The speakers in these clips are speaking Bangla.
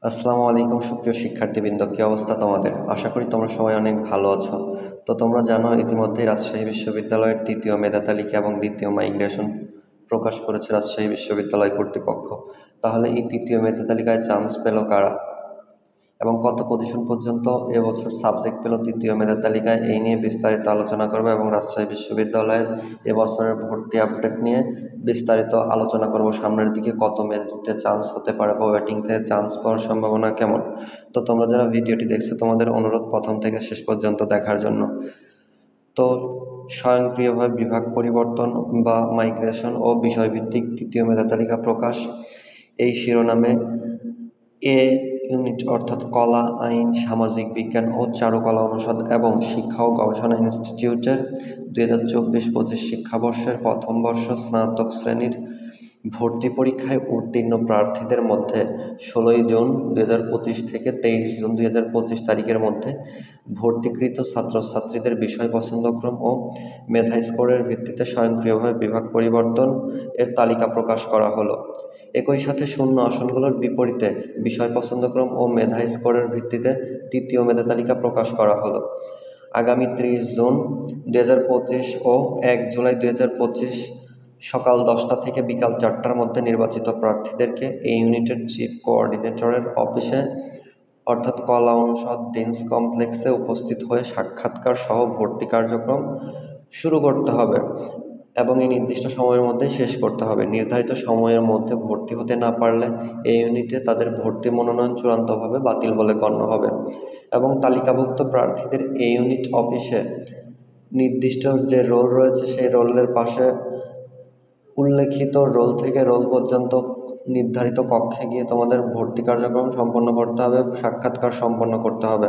আসসালামু আলাইকুম সুপ্রিয় শিক্ষার্থীবৃন্দ, কি অবস্থা তোমাদের? আশা করি তোমরা সবাই অনেক ভালো আছো। তো তোমরা জানো ইতিমধ্যেই রাজশাহী বিশ্ববিদ্যালয়ের তৃতীয় মেধা তালিকা এবং দ্বিতীয় মাইগ্রেশন প্রকাশ করেছে রাজশাহী বিশ্ববিদ্যালয় কর্তৃপক্ষ। তাহলে এই তৃতীয় মেধা তালিকায় চান্স পেল কারা এবং কত পজিশন পর্যন্ত এবছর সাবজেক্ট পেল তৃতীয় মেধা তালিকায়, এই নিয়ে বিস্তারিত আলোচনা করব এবং রাজশাহী বিশ্ববিদ্যালয়ের এবছরের ভর্তি আপডেট নিয়ে বিস্তারিত আলোচনা করব। সামনের দিকে কত মেরিটে চান্স হতে পারে বা ওয়েটিং থেকে চান্স পাওয়ার সম্ভাবনা কেমন। তো তোমরা যারা ভিডিওটি দেখছো তোমাদের অনুরোধ প্রথম থেকে শেষ পর্যন্ত দেখার জন্য। তো স্বয়ংক্রিয়ভাবে বিভাগ পরিবর্তন বা মাইগ্রেশন ও বিষয়ভিত্তিক তৃতীয় মেধা তালিকা প্রকাশ, এই শিরোনামে এ ইউনিট অর্থাৎ কলা, আইন, সামাজিক বিজ্ঞান ও চারুকলা অনুষদ এবং শিক্ষা ও গবেষণা ইনস্টিটিউটের 2024-25 শিক্ষাবর্ষের প্রথম বর্ষ স্নাতক শ্রেণীর ভর্তি পরীক্ষায় উত্তীর্ণ প্রার্থীদের মধ্যে 16 জুন 2025 থেকে 23 জুন 2025 তারিখের মধ্যে ভর্তিকৃত ছাত্রছাত্রীদের বিষয় পছন্দক্রম ও মেধা স্কোরের ভিত্তিতে স্বয়ংক্রিয়ভাবে বিভাগ পরিবর্তন এর তালিকা প্রকাশ করা হলো। একই সাথে শূন্য আসনগুলোর বিপরীতে বিষয় পছন্দক্রম ও মেধা স্কোরের ভিত্তিতে তৃতীয় মেধা তালিকা প্রকাশ করা হলো। আগামী 30 জুন 2025 ও 1 জুলাই 2025 সকাল 10টা থেকে বিকাল 4টার মধ্যে নির্বাচিত প্রার্থীদেরকে এই ইউনিটের চিফ কোঅর্ডিনেটরের অফিসে অর্থাৎ কলা অনুষদ ডিনস কমপ্লেক্সে উপস্থিত হয়ে সাক্ষাৎকার সহ ভর্তি কার্যক্রম শুরু করতে হবে এবং এই নির্দিষ্ট সময়ের মধ্যে শেষ করতে হবে। নির্ধারিত সময়ের মধ্যে ভর্তি হতে না পারলে এই ইউনিটে তাদের ভর্তি মনোনয়ন চূড়ান্তভাবে বাতিল বলে গণ্য হবে এবং তালিকাভুক্ত প্রার্থীদের এই ইউনিট অফিসে নির্দিষ্ট যে রোল রয়েছে সেই রোলের পাশে উল্লেখিত রোল থেকে রোল পর্যন্ত নির্ধারিত কক্ষে গিয়ে তোমাদের ভর্তি কার্যক্রম সম্পন্ন করতে হবে, সাক্ষাৎকার সম্পন্ন করতে হবে।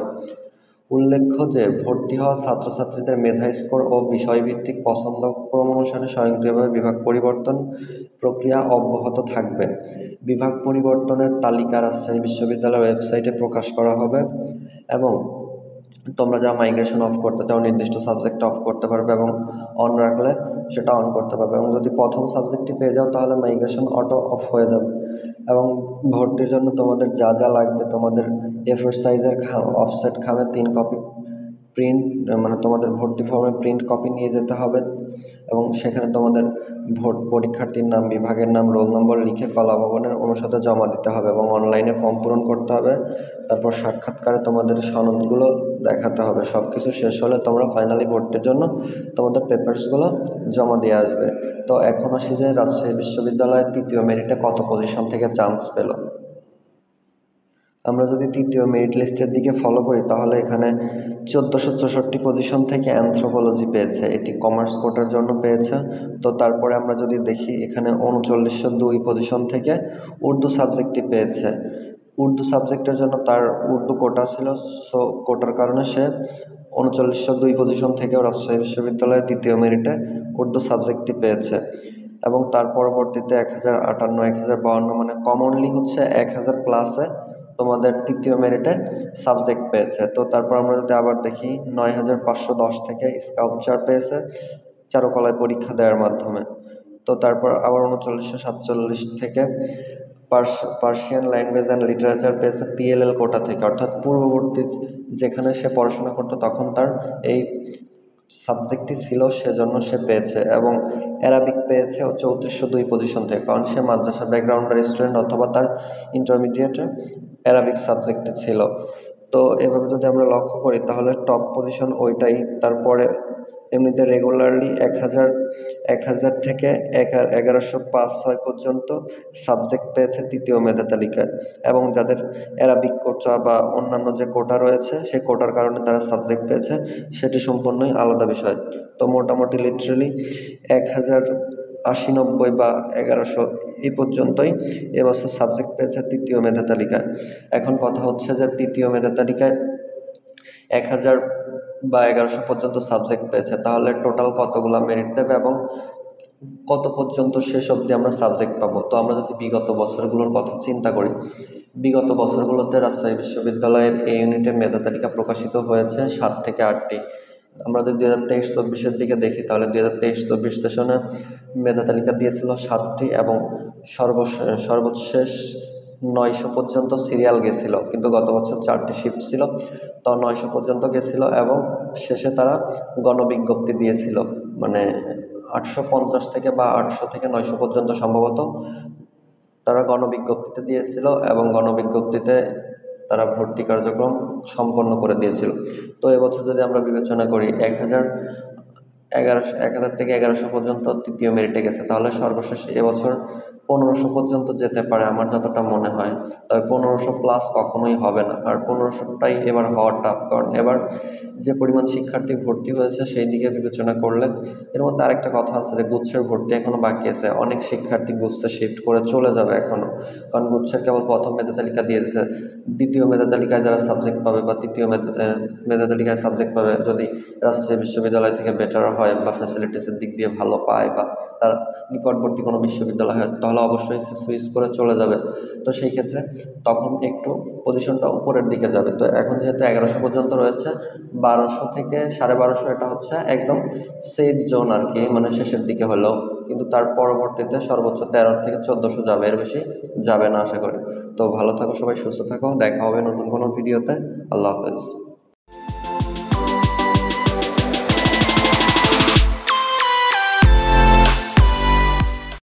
উল্লেখ্য যে ভর্তি হওয়া ছাত্রছাত্রীদের মেধা স্কোর ও বিষয়ভিত্তিক পছন্দক্রম অনুসারে স্বয়ংক্রিয়ভাবে বিভাগ পরিবর্তন প্রক্রিয়া অব্যাহত থাকবে। বিভাগ পরিবর্তনের তালিকা রাজশাহী বিশ্ববিদ্যালয়ের ওয়েবসাইটে প্রকাশ করা হবে এবং তোমরা যারা মাইগ্রেশন অফ করতে চাও নির্দিষ্ট সাবজেক্ট অফ করতে পারবে এবং অন রাখলে সেটা অন করতে পারবে এবং যদি প্রথম সাবজেক্টটি পেয়ে যাও তাহলে মাইগ্রেশন অটো অফ হয়ে যাবে। এবং ভর্তির জন্য তোমাদের যা যা লাগবে, তোমাদের A4 সাইজের অফসেট খামে 3 কপি প্রিন্ট মানে তোমাদের ভর্তি ফর্মের প্রিন্ট কপি নিয়ে যেতে হবে এবং সেখানে তোমাদের পরীক্ষার্থীর নাম, বিভাগের নাম, রোল নম্বর লিখে কলা ভবনের অনুষদে জমা দিতে হবে এবং অনলাইনে ফর্ম পূরণ করতে হবে। তারপর সাক্ষাৎকারে তোমাদের সনদগুলো দেখাতে হবে। সব কিছু শেষ হলে তোমরা ফাইনালি ভর্তির জন্য তোমাদের পেপারসগুলো জমা দিয়ে আসবে। তো এখন আসি যে রাজশাহী বিশ্ববিদ্যালয়ের তৃতীয় মেরিটে কত পজিশন থেকে চান্স পেল। আমরা যদি তৃতীয় মেরিট লিস্টের দিকে ফলো করি তাহলে এখানে 1464 পজিশন থেকে অ্যানথ্রোপোলজি পেয়েছে, এটি কমার্স কোটার জন্য পেয়েছে। তো তারপরে আমরা যদি দেখি এখানে 3902 পজিশন থেকে উর্দু সাবজেক্টটি পেয়েছে। উর্দু সাবজেক্টের জন্য তার উর্দু কোটা ছিল, সো কোটার কারণে সে 3902 পজিশন থেকেও রাজশাহী বিশ্ববিদ্যালয়ের তৃতীয় মেরিটে উর্দু সাবজেক্টটি পেয়েছে এবং তার পরবর্তীতে 1058, 1052 মানে কমনলি হচ্ছে 1000 প্লাসে তোমাদের তৃতীয় মেরিটে সাবজেক্ট পেয়েছে। তো তারপর আমরা যদি আবার দেখি 9510 থেকে স্কাল্পচার পেয়েছে চারুকলায় পরীক্ষা দেওয়ার মাধ্যমে। তো তারপর আবার 3947 থেকে পার্সিয়ান ল্যাঙ্গুয়েজ অ্যান্ড লিটারেচার পেয়েছে PLL কোটা থেকে, অর্থাৎ পূর্ববর্তী যেখানে সে পড়াশোনা করতো তখন তার এই সাবজেক্টটি ছিল, সেজন্য সে পেয়েছে। এবং অ্যারাবিক পেয়েছে 3402 পজিশন থেকে, কারণ সে মাদ্রাসা ব্যাকগ্রাউন্ডের স্টুডেন্ট অথবা তার ইন্টারমিডিয়েটে অ্যারাবিক সাবজেক্টে ছিল। তো এভাবে যদি আমরা লক্ষ্য করি তাহলে টপ পজিশন ওইটাই। তারপরে এমনিতে রেগুলারলি 1000 থেকে 1105-6 পর্যন্ত সাবজেক্ট পেয়েছে তৃতীয় মেধা তালিকায় এবং যাদের অ্যারাবিক কোটা বা অন্যান্য যে কোটা রয়েছে সেই কোটার কারণে তারা সাবজেক্ট পেয়েছে সেটি সম্পূর্ণই আলাদা বিষয়। তো মোটামুটি লিটারেলি 1080-90 বা 1100 এই পর্যন্তই এবছর সাবজেক্ট পেয়েছে তৃতীয় মেধা তালিকায়। এখন কথা হচ্ছে যে তৃতীয় মেধা তালিকায় 1000 বা 1100 পর্যন্ত সাবজেক্ট পেয়েছে, তাহলে টোটাল কতগুলো মেরিট দেবে এবং কত পর্যন্ত শেষ অবধি আমরা সাবজেক্ট পাবো। তো আমরা যদি বিগত বছরগুলোর কথা চিন্তা করি, বিগত বছরগুলোতে রাজশাহী বিশ্ববিদ্যালয়ের এই ইউনিটে মেধা তালিকা প্রকাশিত হয়েছে 7 থেকে 8টি। আমরা যদি 2023-24 দিকে দেখি তাহলে 2023-24 সেশনে মেধা তালিকা দিয়েছিল 7টি এবং সর্বশেষ 900 পর্যন্ত সিরিয়াল গেছিল, কিন্তু গত বছর 4টি শিফট ছিল, তো 900 পর্যন্ত গেছিল এবং শেষে তারা গণবিজ্ঞপ্তি দিয়েছিল, মানে 850 থেকে বা 800 থেকে 900 পর্যন্ত সম্ভবত তারা গণবিজ্ঞপ্তিতে দিয়েছিল এবং গণবিজ্ঞপ্তিতে তারা ভর্তি কার্যক্রম সম্পন্ন করে দিয়েছিল। তো এবছর যদি আমরা বিবেচনা করি 1000 থেকে 1100 পর্যন্ত তৃতীয় মেরিটে গেছে, তাহলে সর্বশেষ এবছর 1500 পর্যন্ত যেতে পারে আমার যতটা মনে হয়। তবে 1500 প্লাস কখনোই হবে না, আর 1500টাই এবার হওয়া টাফ, কারণ এবার যে পরিমাণ শিক্ষার্থী ভর্তি হয়েছে সেই দিকে বিবেচনা করলে। এর মধ্যে আরেকটা কথা আছে যে গুচ্ছের ভর্তি এখনো বাকি আছে, অনেক শিক্ষার্থী গুচ্ছে শিফট করে চলে যাবে এখনো, কারণ গুচ্ছের কেবল প্রথম মেধা তালিকা দিয়ে দিয়েছে। দ্বিতীয় মেধা তালিকায় যারা সাবজেক্ট পাবে বা তৃতীয় মেধা তালিকায় সাবজেক্ট পাবে, যদি রাজশাহী বিশ্ববিদ্যালয় থেকে বেটার হয় বা ফ্যাসিলিটিসের দিক দিয়ে ভালো পায় বা তার নিকটবর্তী কোনো বিশ্ববিদ্যালয় হয়, তাহলে অবশ্যই সে সুইচ করে চলে যাবে। তো সেই ক্ষেত্রে তখন একটু পজিশনটা উপরের দিকে যাবে। তো এখন যেহেতু 1100 পর্যন্ত রয়েছে, 1200 থেকে 1250 এটা হচ্ছে একদম সেফ জোন আর কি, মানে শেষের দিকে হলেও, কিন্তু তার পরবর্তীতে সর্বোচ্চ 13 থেকে 1400 যাবে, এর বেশি যাবে না আশা করি। তো ভালো থাকো সবাই, সুস্থ থাকো, দেখা হবে নতুন কোনো ভিডিওতে। আল্লাহ হাফেজ।